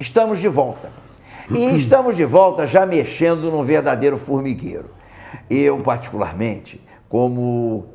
Estamos de volta. E estamos de volta já mexendo num verdadeiro formigueiro. Eu, particularmente, como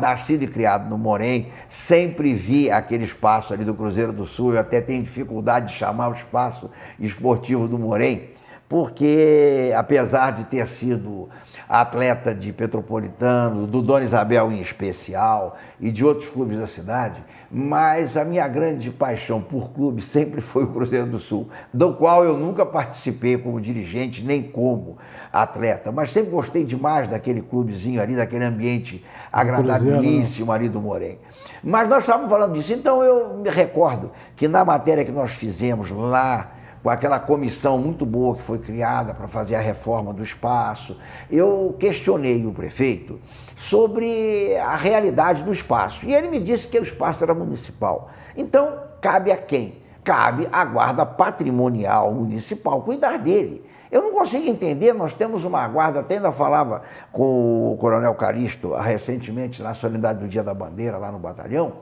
nascido e criado no Morém, sempre vi aquele espaço ali do Cruzeiro do Sul. Eu até tenho dificuldade de chamar o espaço esportivo do Morém, porque apesar de ter sido atleta de Petropolitano, do Dona Isabel em especial, e de outros clubes da cidade, mas a minha grande paixão por clube sempre foi o Cruzeiro do Sul, do qual eu nunca participei como dirigente, nem como atleta, mas sempre gostei demais daquele clubezinho ali, daquele ambiente agradabilíssimo ali do Morém. Mas nós estávamos falando disso, então eu me recordo que na matéria que nós fizemos lá, com aquela comissão muito boa que foi criada para fazer a reforma do espaço, eu questionei o prefeito sobre a realidade do espaço. E ele me disse que o espaço era municipal. Então, cabe a quem? Cabe à Guarda Patrimonial Municipal cuidar dele. Eu não consigo entender, nós temos uma guarda, até ainda falava com o Coronel Calixto recentemente na solenidade do Dia da Bandeira, lá no batalhão,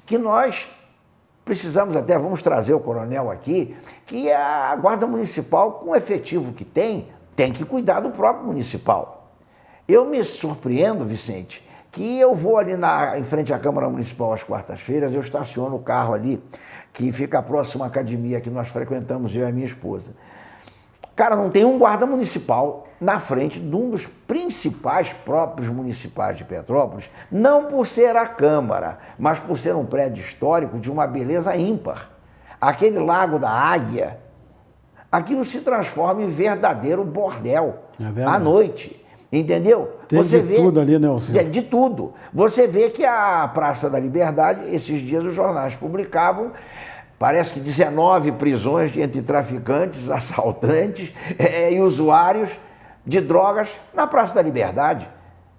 que nós precisamos até, vamos trazer o coronel aqui, que a Guarda Municipal, com o efetivo que tem que cuidar do próprio municipal. Eu me surpreendo, Vicente, que eu vou ali em frente à Câmara Municipal às quartas-feiras, eu estaciono o carro ali, que fica próximo à academia que nós frequentamos, eu e a minha esposa. Cara, não tem um guarda municipal na frente de um dos principais próprios municipais de Petrópolis, não por ser a Câmara, mas por ser um prédio histórico de uma beleza ímpar. Aquele Lago da Águia, aquilo se transforma em verdadeiro bordel à noite, entendeu? Tem Você de tudo ali, Nelson. De tudo. Você vê que a Praça da Liberdade, esses dias os jornais publicavam, parece que 19 prisões entre traficantes, assaltantes e usuários de drogas na Praça da Liberdade.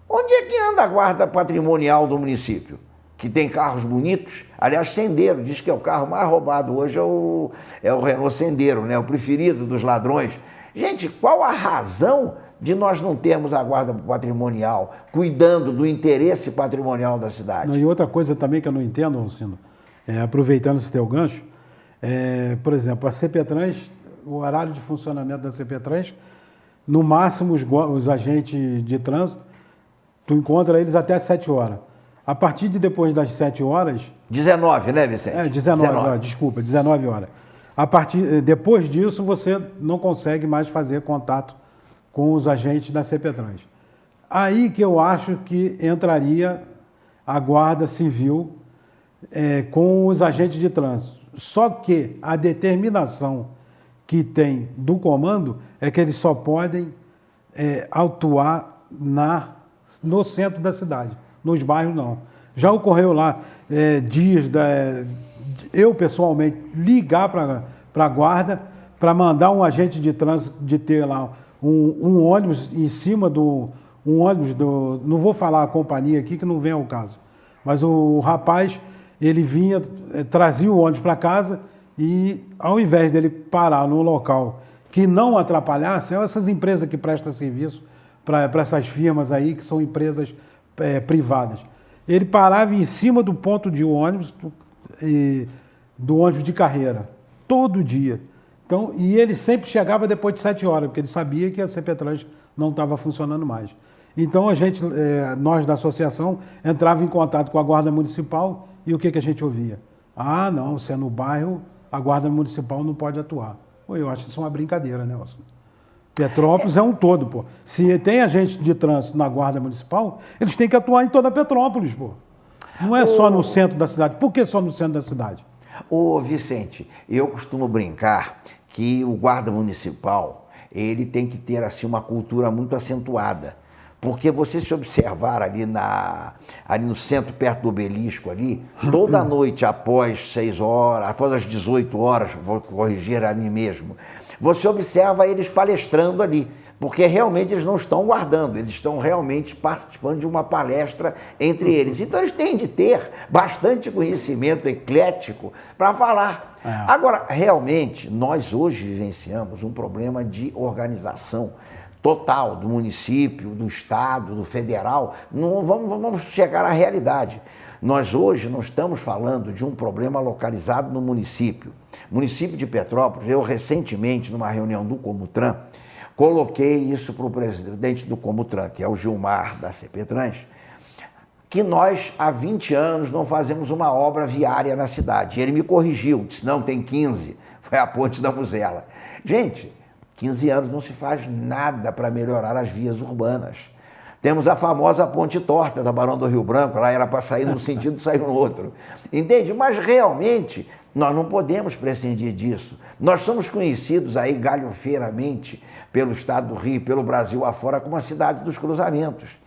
Onde é que anda a guarda patrimonial do município? Que tem carros bonitos. Aliás, Sendero, diz que é o carro mais roubado hoje, é o Renault Sendero, né? O preferido dos ladrões. Gente, qual a razão de nós não termos a guarda patrimonial cuidando do interesse patrimonial da cidade? E outra coisa também que eu não entendo, Alcino, aproveitando esse teu gancho, por exemplo, a CPTrans, o horário de funcionamento da CPTrans, no máximo os agentes de trânsito, tu encontra eles até às 7 horas. A partir de depois das 7 horas... 19, né, Vicente? 19. Desculpa, 19 horas. Depois disso, você não consegue mais fazer contato com os agentes da CPTrans. Aí que eu acho que entraria a Guarda Civil com os agentes de trânsito. Só que a determinação que tem do comando é que eles só podem atuar no centro da cidade, nos bairros não. Já ocorreu lá eu pessoalmente ligar para a guarda para mandar um agente de trânsito de ter lá um ônibus em cima não vou falar a companhia aqui que não vem ao caso, mas o rapaz, ele vinha, trazia o ônibus para casa e, ao invés dele parar num local que não atrapalhasse, essas empresas que prestam serviço para essas firmas aí, que são empresas privadas, ele parava em cima do ponto de ônibus, do ônibus de carreira, todo dia. Então, e ele sempre chegava depois de 7 horas, porque ele sabia que a CPTrans não estava funcionando mais. Então, nós da associação, entrava em contato com a Guarda Municipal e o que a gente ouvia? Ah, não, se é no bairro, a Guarda Municipal não pode atuar. Pô, eu acho isso uma brincadeira, Nelson. Petrópolis é um todo, pô. Se tem agente de trânsito na Guarda Municipal, eles têm que atuar em toda Petrópolis, pô. Não é só no centro da cidade. Por que só no centro da cidade? Ô, Vicente, eu costumo brincar que o guarda municipal, ele tem que ter assim uma cultura muito acentuada. Porque você se observar ali no centro, perto do obelisco ali, toda noite após 6 horas, após as 18 horas, vou corrigir a mim mesmo, você observa eles palestrando ali, porque realmente eles não estão guardando, eles estão realmente participando de uma palestra entre eles. Então eles têm de ter bastante conhecimento eclético para falar. Agora, realmente, nós hoje vivenciamos um problema de organização total do município, do estado, do federal. Não vamos chegar à realidade. Nós hoje não estamos falando de um problema localizado no município. Município de Petrópolis, eu recentemente, numa reunião do Comutran, coloquei isso para o presidente do Comutran, que é o Gilmar, da CPTrans, que nós, há 20 anos, não fazemos uma obra viária na cidade. Ele me corrigiu, disse, não, tem 15, foi a ponte da Muzela. Gente, 15 anos não se faz nada para melhorar as vias urbanas. Temos a famosa ponte torta da Barão do Rio Branco, lá era para sair num sentido e sair no outro. Entende? Mas realmente nós não podemos prescindir disso. Nós somos conhecidos aí galhofeiramente pelo estado do Rio, pelo Brasil afora, como a cidade dos cruzamentos.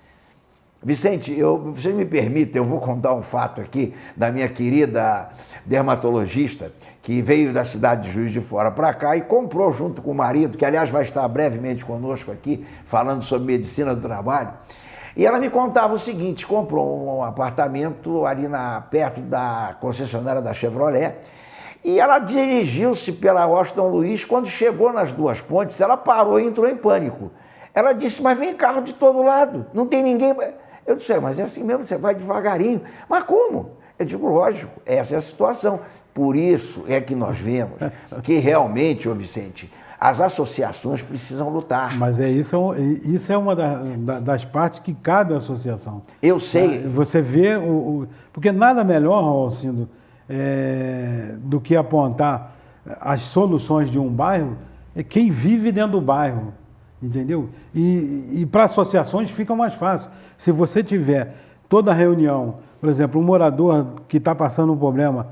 Vicente, vocês me permitem, eu vou contar um fato aqui da minha querida dermatologista, que veio da cidade de Juiz de Fora para cá e comprou junto com o marido, que aliás vai estar brevemente conosco aqui, falando sobre medicina do trabalho. E ela me contava o seguinte, comprou um apartamento ali perto da concessionária da Chevrolet, e ela dirigiu-se pela Washington Luiz, quando chegou nas duas pontes, ela parou e entrou em pânico. Ela disse, mas vem carro de todo lado, não tem ninguém... Eu disse, mas é assim mesmo, você vai devagarinho. Mas como? Eu digo, lógico, essa é a situação. Por isso é que nós vemos que realmente, ô Vicente, as associações precisam lutar. Mas isso é uma das partes que cabe à associação. Eu sei. Você vê, porque nada melhor, Alcindo, do que apontar as soluções de um bairro, é quem vive dentro do bairro. Entendeu? E para associações fica mais fácil. Se você tiver toda reunião, por exemplo, um morador que está passando um problema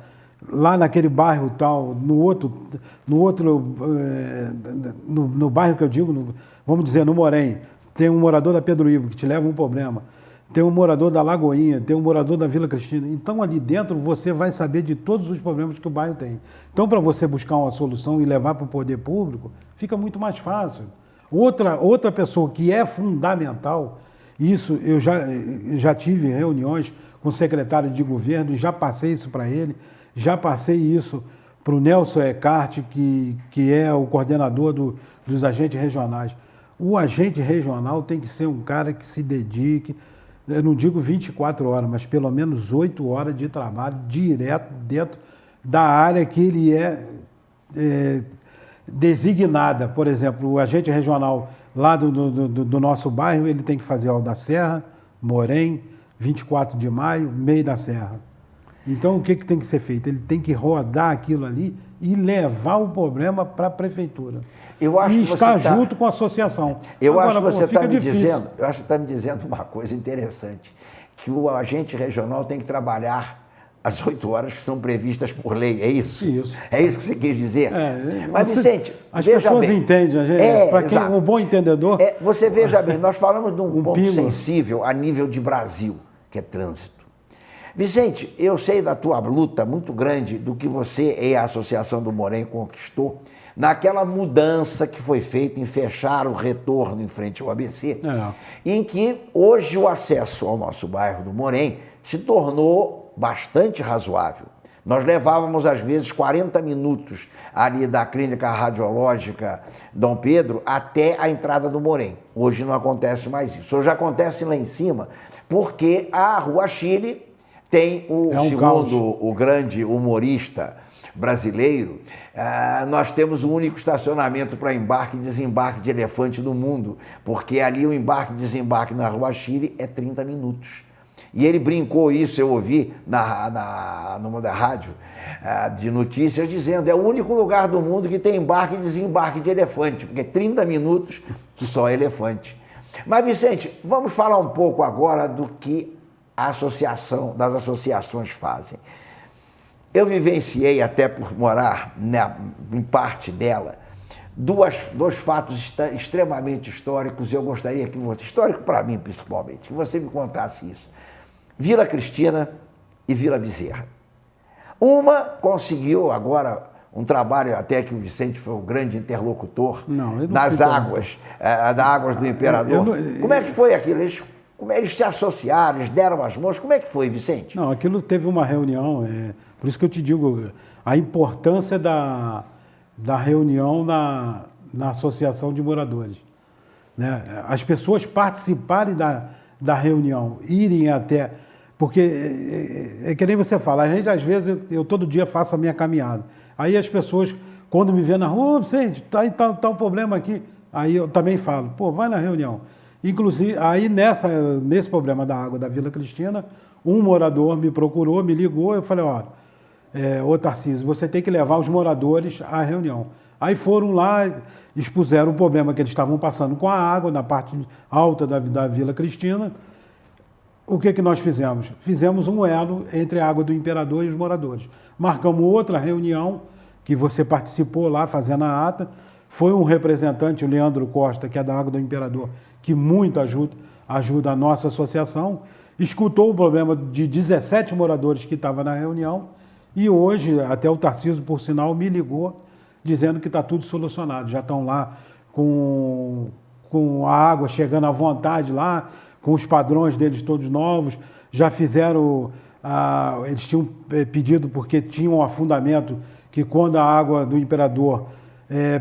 lá naquele bairro tal, no bairro que eu digo, vamos dizer, no Morém, tem um morador da Pedro Ivo que te leva um problema, tem um morador da Lagoinha, tem um morador da Vila Cristina. Então, ali dentro, você vai saber de todos os problemas que o bairro tem. Então, para você buscar uma solução e levar para o poder público, fica muito mais fácil. Outra pessoa que é fundamental, isso eu já tive reuniões com o secretário de governo e já passei isso para ele, já passei isso para o Nelson Eckhart, que é o coordenador dos agentes regionais. O agente regional tem que ser um cara que se dedique, eu não digo 24 horas, mas pelo menos 8 horas de trabalho direto dentro da área que ele é designada. Por exemplo, o agente regional lá do nosso bairro, ele tem que fazer Alto da Serra, Morém, 24 de maio, meio da Serra. Então, o que tem que ser feito? Ele tem que rodar aquilo ali e levar o problema para a prefeitura. E estar junto com a associação. Eu acho que você está me dizendo uma coisa interessante, que o agente regional tem que trabalhar as 8 horas que são previstas por lei, é isso? Isso. É isso que você quis dizer? Mas, Vicente, as pessoas entendem, para quem é um bom entendedor... Você veja bem, nós falamos de um ponto sensível a nível de Brasil, que é trânsito. Vicente, eu sei da tua luta muito grande do que você e a Associação do Morém conquistou naquela mudança que foi feita em fechar o retorno em frente ao ABC, em que hoje o acesso ao nosso bairro do Morém se tornou bastante razoável. Nós levávamos, às vezes, 40 minutos ali da clínica radiológica Dom Pedro até a entrada do Morém. Hoje não acontece mais isso. Hoje acontece lá em cima, porque a Rua Chile tem, segundo o grande humorista brasileiro, nós temos o único estacionamento para embarque e desembarque de elefante do mundo, porque ali o embarque e desembarque na Rua Chile é 30 minutos. E ele brincou isso, eu ouvi numa da rádio de notícias, dizendo, é o único lugar do mundo que tem embarque e desembarque de elefante, porque 30 minutos só elefante. Mas, Vicente, vamos falar um pouco agora do que das associações fazem. Eu vivenciei, até por morar em parte dela, dois fatos extremamente históricos, e eu gostaria que você, histórico para mim principalmente, que você me contasse isso. Vila Cristina e Vila Bezerra. Uma conseguiu agora um trabalho, até que o Vicente foi o grande interlocutor das águas do Imperador. Como é que foi aquilo? Eles se associaram, eles deram as mãos. Como é que foi, Vicente? Não, aquilo teve uma reunião, por isso que eu te digo, a importância da reunião na Associação de Moradores. Né? As pessoas participarem da reunião, irem até Porque é que nem você fala, a gente às vezes, eu todo dia faço a minha caminhada. Aí as pessoas, quando me vêem na rua, Vicente, tá um problema aqui. Aí eu também falo, pô, vai na reunião. Inclusive, aí nesse problema da água da Vila Cristina, um morador me procurou, me ligou, eu falei, ó, ô Tarcísio, você tem que levar os moradores à reunião. Aí foram lá, expuseram o problema que eles estavam passando com a água na parte alta da Vila Cristina. O que nós fizemos? Fizemos um elo entre a água do Imperador e os moradores. Marcamos outra reunião, que você participou lá fazendo a ata. Foi um representante, o Leandro Costa, que é da Água do Imperador, que muito ajuda a nossa associação. Escutou o problema de 17 moradores que estavam na reunião. E hoje, até o Tarcísio, por sinal, me ligou, dizendo que está tudo solucionado. Já estão lá com a água chegando à vontade lá, com os padrões deles todos novos, já fizeram, eles tinham pedido porque tinham um afundamento, que quando a água do Imperador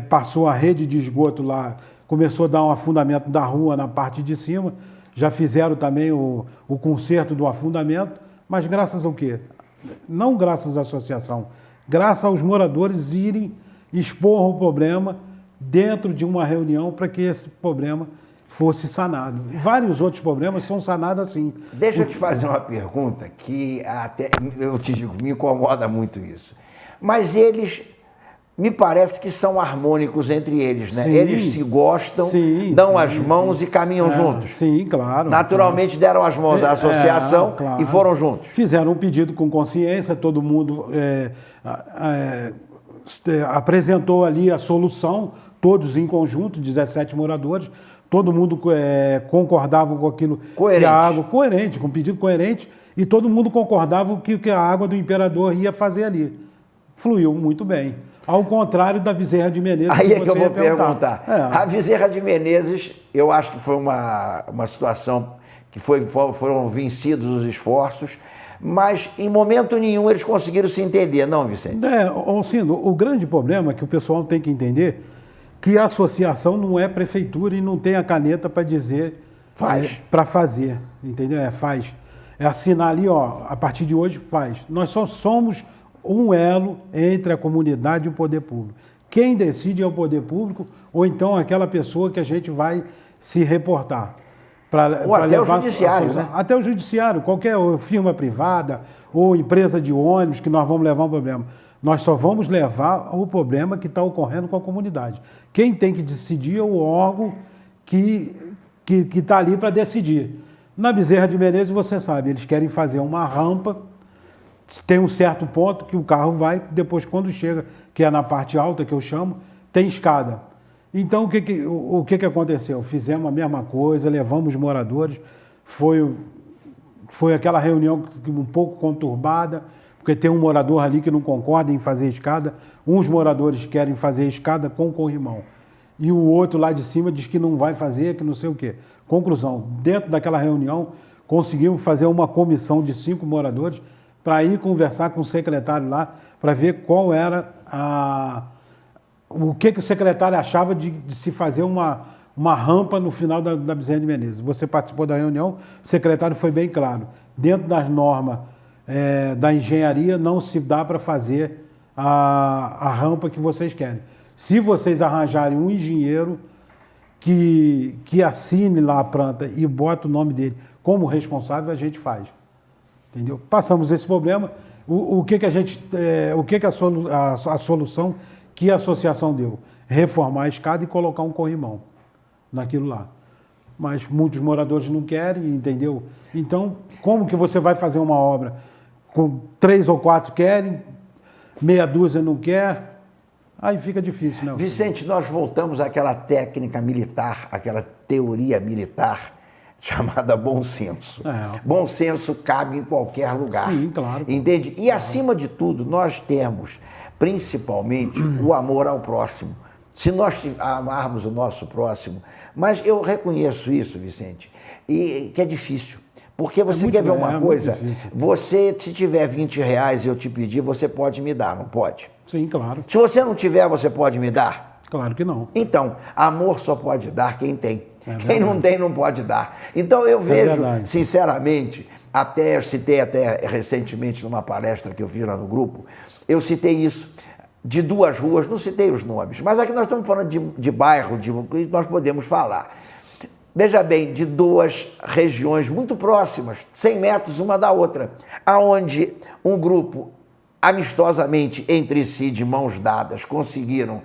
passou a rede de esgoto lá, começou a dar um afundamento da rua na parte de cima, já fizeram também o conserto do afundamento, mas graças ao quê? Não graças à associação, graças aos moradores irem expor o problema dentro de uma reunião para que esse problema fosse sanado. Vários outros problemas são sanados assim. Deixa eu te fazer uma pergunta que até, eu te digo, me incomoda muito isso. Mas eles, me parece que são harmônicos entre eles, né? Sim, eles se gostam, dão as mãos e caminham juntos. Sim, claro. Naturalmente deram as mãos à associação e foram juntos. Fizeram um pedido com consciência, todo mundo apresentou ali a solução, todos em conjunto, 17 moradores, todo mundo concordava com aquilo, coerente. Que a água, coerente, com um pedido coerente, e todo mundo concordava que a água do Imperador ia fazer ali. Fluiu muito bem. Ao contrário da Bezerra de Menezes. Aí é que eu vou perguntar. A Bezerra de Menezes, eu acho que foi uma situação que foram vencidos os esforços, mas em momento nenhum eles conseguiram se entender, não, Vicente? Alcindo, o grande problema que o pessoal tem que entender que a associação não é prefeitura e não tem a caneta para dizer... Faz. Para fazer, entendeu? Faz. É assinar ali, ó, a partir de hoje faz. Nós só somos um elo entre a comunidade e o poder público. Quem decide é o poder público ou então aquela pessoa que a gente vai se reportar. Ou até o judiciário, né? Até o judiciário, qualquer firma privada ou empresa de ônibus que nós vamos levar um problema. Nós só vamos levar o problema que está ocorrendo com a comunidade. Quem tem que decidir é o órgão que está ali para decidir. Na Bezerra de Menezes, você sabe, eles querem fazer uma rampa, tem um certo ponto que o carro vai, depois quando chega, que é na parte alta, que eu chamo, tem escada. Então, o que aconteceu? Fizemos a mesma coisa, levamos os moradores, foi aquela reunião um pouco conturbada, porque tem um morador ali que não concorda em fazer escada, uns moradores querem fazer escada com corrimão, e o outro lá de cima diz que não vai fazer, que não sei o quê. Conclusão, dentro daquela reunião, conseguimos fazer uma comissão de 5 moradores para ir conversar com o secretário lá, para ver qual era o que o secretário achava de se fazer uma rampa no final da Bezerra de Menezes. Você participou da reunião, o secretário foi bem claro. Dentro das normas da engenharia, não se dá para fazer a rampa que vocês querem. Se vocês arranjarem um engenheiro que assine lá a planta e bota o nome dele como responsável, a gente faz. Entendeu? Passamos esse problema. O que a solução que a associação deu? Reformar a escada e colocar um corrimão naquilo lá. Mas muitos moradores não querem, entendeu? Então, como que você vai fazer uma obra com 3 ou 4 querem, meia dúzia não quer? Aí fica difícil, né? Vicente, nós voltamos àquela técnica militar, àquela teoria militar chamada bom senso. Bom senso cabe em qualquer lugar. Sim, claro. Entende? E acima de tudo, nós temos principalmente o amor ao próximo. Se nós amarmos o nosso próximo, mas eu reconheço isso, Vicente, e que é difícil. Porque você quer ver uma coisa, você, se tiver R$20 e eu te pedir, você pode me dar, não pode? Sim, claro. Se você não tiver, você pode me dar? Claro que não. Então, amor só pode dar quem tem. Quem não tem, não pode dar. Então, eu vejo, sinceramente, eu citei até recentemente numa palestra que eu fiz lá no grupo, eu citei isso, de 2 ruas, não citei os nomes, mas aqui nós estamos falando de bairro, nós podemos falar. Veja bem, de 2 regiões muito próximas, 100 metros uma da outra, aonde um grupo amistosamente entre si, de mãos dadas, conseguiram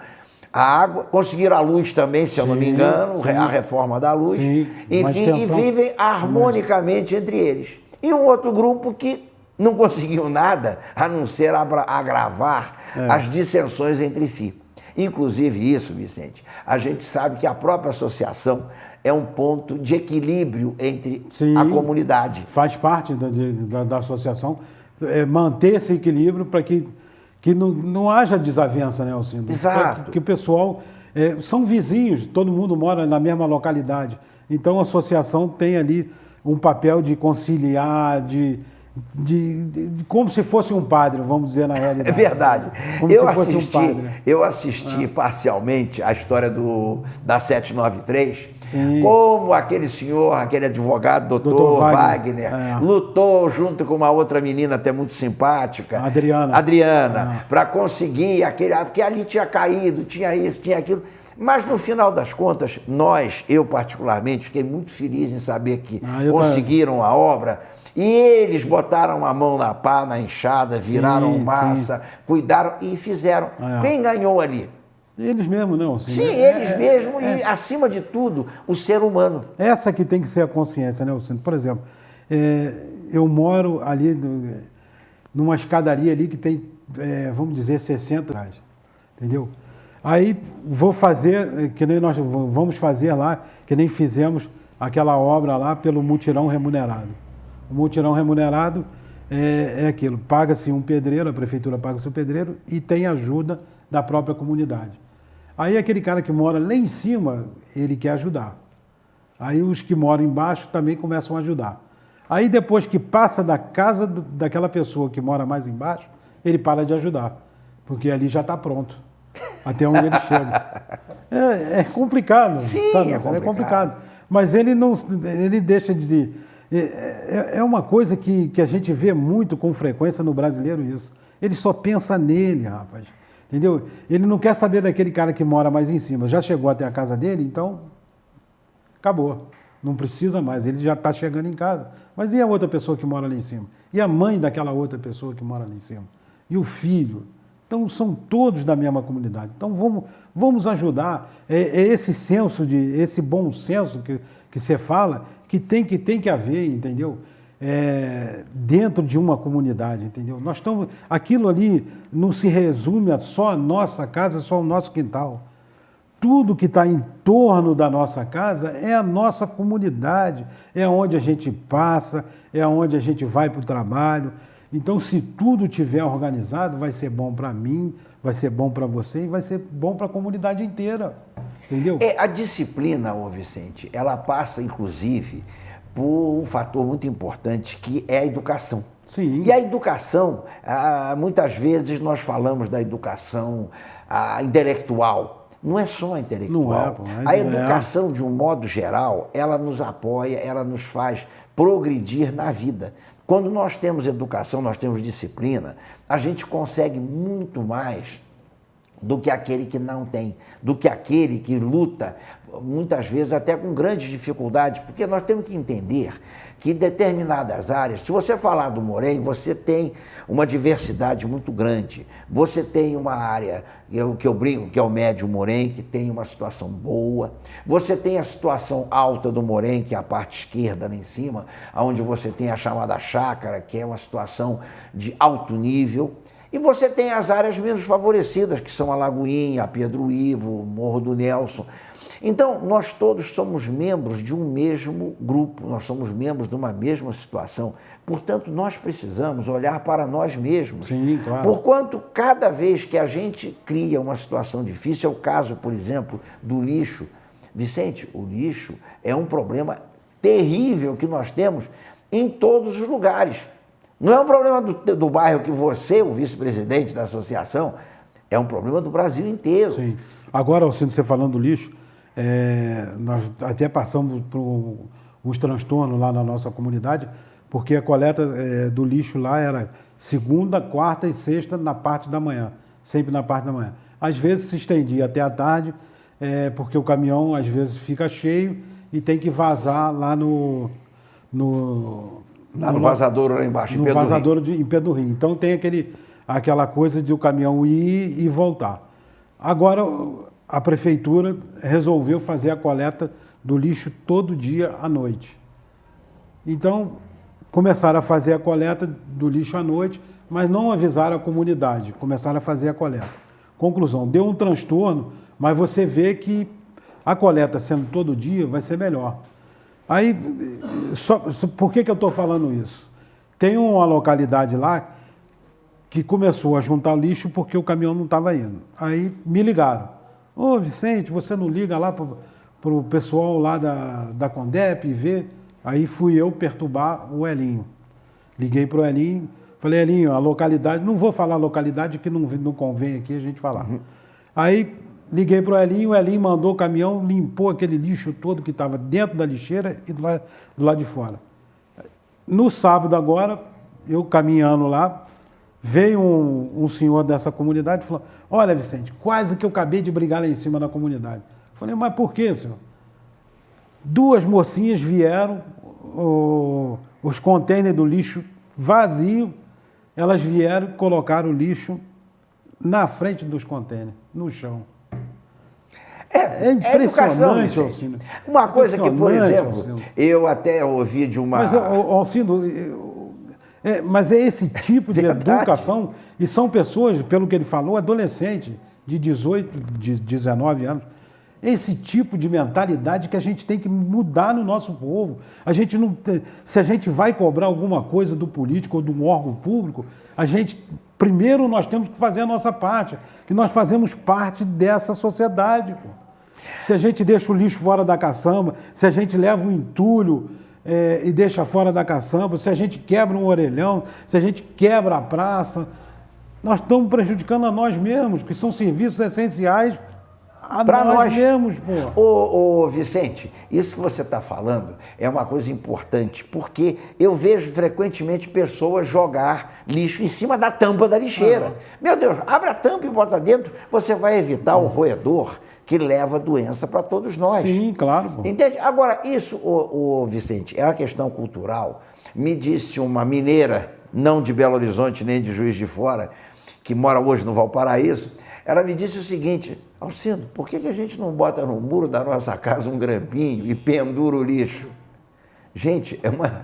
a água, conseguiram a luz também, se eu não me engano, a reforma da luz, enfim, e vivem harmonicamente entre eles. E um outro grupo que não conseguiu nada, a não ser agravar as dissensões entre si. Inclusive isso, Vicente, a gente sabe que a própria associação é um ponto de equilíbrio entre a comunidade. Faz parte da associação manter esse equilíbrio para que não haja desavença, né, Alcindo? Exato. Que o pessoal... são vizinhos, todo mundo mora na mesma localidade. Então a associação tem ali um papel de conciliar, de como se fosse um padre, vamos dizer na realidade. É verdade. Como se fosse um padre. Eu assisti parcialmente a história da 793, como aquele senhor, aquele advogado, doutor Wagner, lutou junto com uma outra menina até muito simpática, Adriana, para conseguir porque ali tinha caído, tinha isso, tinha aquilo. Mas, no final das contas, eu particularmente, fiquei muito feliz em saber que conseguiram a obra. E eles botaram a mão na pá, na enxada, viraram massa, cuidaram e fizeram. Quem ganhou ali? Eles mesmos, não? Eles mesmos e, acima de tudo, o ser humano. Essa que tem que ser a consciência, né, Alcindo? Por exemplo, eu moro ali numa escadaria ali que tem, vamos dizer, 60 reais, entendeu? Aí vou fazer, que nem nós vamos fazer lá, que nem fizemos aquela obra lá pelo mutirão remunerado. O mutirão remunerado é aquilo, paga-se um pedreiro, a prefeitura paga-se um pedreiro e tem ajuda da própria comunidade. Aí aquele cara que mora lá em cima, ele quer ajudar. Aí os que moram embaixo também começam a ajudar. Aí depois que passa da casa daquela pessoa que mora mais embaixo, ele para de ajudar, porque ali já está pronto, até onde ele chega. É complicado, sabe? É complicado. Mas ele deixa de dizer... É uma coisa que a gente vê muito com frequência no brasileiro isso. Ele só pensa nele, rapaz. Entendeu? Ele não quer saber daquele cara que mora mais em cima. Já chegou até a casa dele, então acabou. Não precisa mais. Ele já está chegando em casa. Mas e a outra pessoa que mora lá em cima? E a mãe daquela outra pessoa que mora lá em cima? E o filho? Então são todos da mesma comunidade. Então vamos ajudar. Esse senso esse bom senso que você fala, que tem que haver, entendeu? Dentro de uma comunidade, entendeu? Aquilo ali não se resume só a nossa casa, só o nosso quintal. Tudo que está em torno da nossa casa é a nossa comunidade, é onde a gente passa, é onde a gente vai para o trabalho. Então, se tudo estiver organizado, vai ser bom para mim, vai ser bom para você e vai ser bom para a comunidade inteira, entendeu? A disciplina, Vicente, ela passa, inclusive, por um fator muito importante, que é a educação. Sim. E a educação, muitas vezes nós falamos da educação intelectual. Não é só a intelectual. Não a educação, de um modo geral, ela nos apoia, ela nos faz progredir na vida. Quando nós temos educação, nós temos disciplina, a gente consegue muito mais do que aquele que não tem, do que aquele que luta, muitas vezes até com grandes dificuldades, porque nós temos que entender que em determinadas áreas, se você falar do Mourem, você tem uma diversidade muito grande. Você tem uma área, que eu brinco, que é o Médio Mourem, que tem uma situação boa. Você tem a situação alta do Mourem, que é a parte esquerda lá em cima, onde você tem a chamada chácara, que é uma situação de alto nível. E você tem as áreas menos favorecidas, que são a Lagoinha, a Pedro Ivo, o Morro do Nelson. Então, nós todos somos membros de um mesmo grupo, nós somos membros de uma mesma situação. Portanto, nós precisamos olhar para nós mesmos. Sim, claro. Porquanto, cada vez que a gente cria uma situação difícil, é o caso, por exemplo, do lixo. Vicente, o lixo é um problema terrível que nós temos em todos os lugares. Não é um problema do bairro que você, o vice-presidente da associação, é um problema do Brasil inteiro. Sim. Agora, Alcindo, você falando do lixo, nós até passamos por uns transtornos lá na nossa comunidade, porque a coleta do lixo lá era segunda, quarta e sexta na parte da manhã, sempre na parte da manhã. Às vezes se estendia até a tarde, porque o caminhão às vezes fica cheio e tem que vazar lá no vazadouro lá embaixo, no vazadouro em Pé do Rio. Então tem aquela coisa de o caminhão ir e voltar. Agora a prefeitura resolveu fazer a coleta do lixo todo dia à noite. Então começaram a fazer a coleta do lixo à noite, mas não avisaram a comunidade, começaram a fazer a coleta. Conclusão, deu um transtorno, mas você vê que a coleta sendo todo dia vai ser melhor. Aí, por que eu estou falando isso? Tem uma localidade lá que começou a juntar lixo porque o caminhão não estava indo. Aí me ligaram. Ô Vicente, você não liga lá para o pessoal lá da Condep e vê? Aí fui eu perturbar o Elinho. Liguei para o Elinho, falei, Elinho, a localidade, não vou falar a localidade que não convém aqui a gente falar. Aí liguei para o Elinho mandou o caminhão, limpou aquele lixo todo que estava dentro da lixeira e do lado de fora. No sábado agora, eu caminhando lá, veio um senhor dessa comunidade e falou, olha Vicente, quase que eu acabei de brigar lá em cima da comunidade. Eu falei, mas por quê, senhor? Duas mocinhas vieram, os contêineres do lixo vazios, elas vieram e colocaram o lixo na frente dos contêineres, no chão. É impressionante, Alcindo. Uma coisa que, por exemplo, Alcindo, eu até ouvi de uma... Mas, Alcindo, mas é esse tipo de educação, e são pessoas, pelo que ele falou, adolescentes de 18, de 19 anos, esse tipo de mentalidade que a gente tem que mudar no nosso povo. A gente não tem, se a gente vai cobrar alguma coisa do político ou de um órgão público, primeiro nós temos que fazer a nossa parte, que nós fazemos parte dessa sociedade. Pô. Se a gente deixa o lixo fora da caçamba, se a gente leva um entulho e deixa fora da caçamba, se a gente quebra um orelhão, se a gente quebra a praça, nós estamos prejudicando a nós mesmos, que são serviços essenciais para nós mesmos, pô. Ô, Vicente, isso que você está falando é uma coisa importante, porque eu vejo frequentemente pessoas jogar lixo em cima da tampa da lixeira. Meu Deus, abre a tampa e bota dentro, você vai evitar o roedor que leva doença para todos nós. Sim, claro. Pô. Entende? Agora, isso, Vicente, é uma questão cultural. Me disse uma mineira, não de Belo Horizonte nem de Juiz de Fora, que mora hoje no Valparaíso, ela me disse o seguinte, Alcindo, por que a gente não bota no muro da nossa casa um grampinho e pendura o lixo? Gente,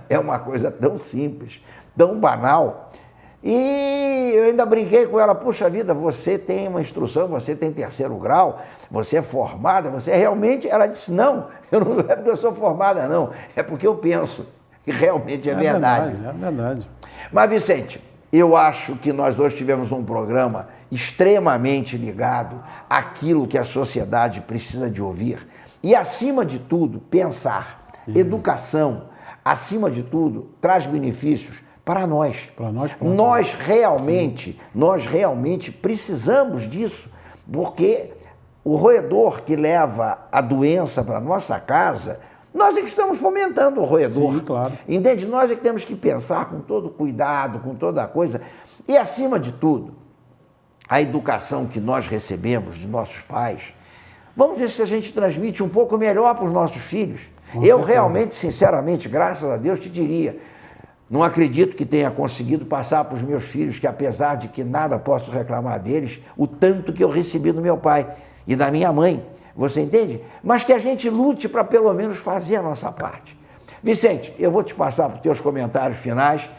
é uma coisa tão simples, tão banal. E eu ainda brinquei com ela, puxa vida, você tem uma instrução, você tem 3º grau, você é formada, você é realmente... Ela disse, não é porque eu sou formada, não, é porque eu penso que realmente é verdade. É verdade. Mas, Vicente, eu acho que nós hoje tivemos um programa extremamente ligado àquilo que a sociedade precisa de ouvir. E, acima de tudo, pensar. Educação, acima de tudo, traz benefícios para nós. Para nós, nós realmente precisamos disso, porque o roedor que leva a doença para a nossa casa, nós é que estamos fomentando o roedor. Sim, claro. Entende? Nós é que temos que pensar com todo cuidado, com toda a coisa. E, acima de tudo, a educação que nós recebemos de nossos pais, vamos ver se a gente transmite um pouco melhor para os nossos filhos. Eu realmente, sinceramente, graças a Deus, te diria, não acredito que tenha conseguido passar para os meus filhos, que apesar de que nada posso reclamar deles, o tanto que eu recebi do meu pai e da minha mãe, você entende? Mas que a gente lute para pelo menos fazer a nossa parte. Vicente, eu vou te passar para os teus comentários finais,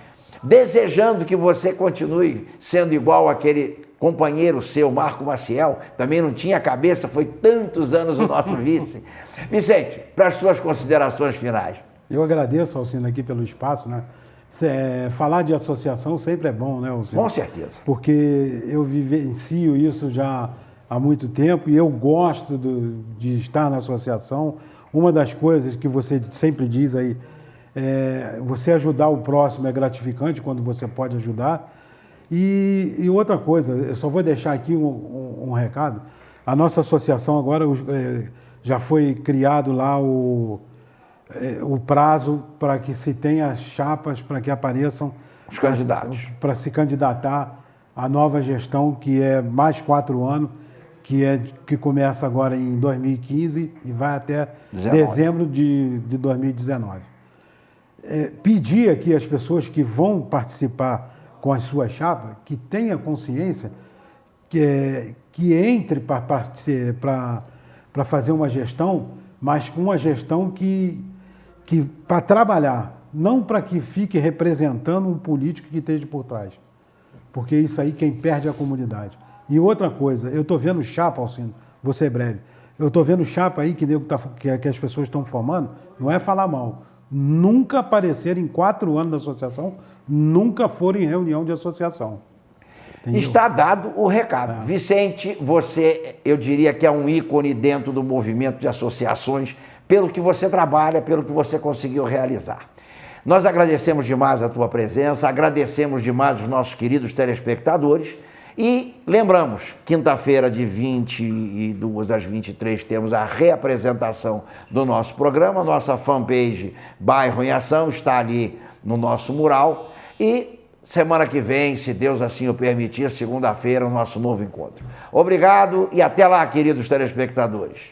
desejando que você continue sendo igual aquele companheiro seu, Marco Maciel, também não tinha cabeça, foi tantos anos o nosso vice. Vicente, para as suas considerações finais. Eu agradeço, Alcindo, aqui pelo espaço, né? Falar de associação sempre é bom, né, Alcindo? Com certeza. Porque eu vivencio isso já há muito tempo e eu gosto de estar na associação. Uma das coisas que você sempre diz aí, você ajudar o próximo é gratificante quando você pode ajudar. E outra coisa, eu só vou deixar aqui um recado. A nossa associação agora já foi criado lá o prazo para que se tenha chapas, para que apareçam os candidatos, para se candidatar à nova gestão, que é mais 4 anos, que começa agora em 2015 e vai até 19. dezembro de 2019. Pedir aqui às pessoas que vão participar com as suas chapas, que tenha consciência que entre para fazer uma gestão, mas com uma gestão que para trabalhar, não para que fique representando um político que esteja por trás. Porque isso aí quem perde é a comunidade. E outra coisa, eu estou vendo chapa, Alcindo, vou ser breve, eu estou vendo chapa aí que as pessoas estão formando, não é falar mal, nunca apareceram em 4 anos da associação, nunca foram em reunião de associação. Entendeu? Está dado o recado. Vicente, você, eu diria que é um ícone dentro do movimento de associações, pelo que você trabalha, pelo que você conseguiu realizar. Nós agradecemos demais a tua presença, agradecemos demais os nossos queridos telespectadores e lembramos, quinta-feira de 22 às 23 temos a reapresentação do nosso programa, nossa fanpage Bairro em Ação está ali no nosso mural e semana que vem, se Deus assim o permitir, segunda-feira, o nosso novo encontro. Obrigado e até lá, queridos telespectadores.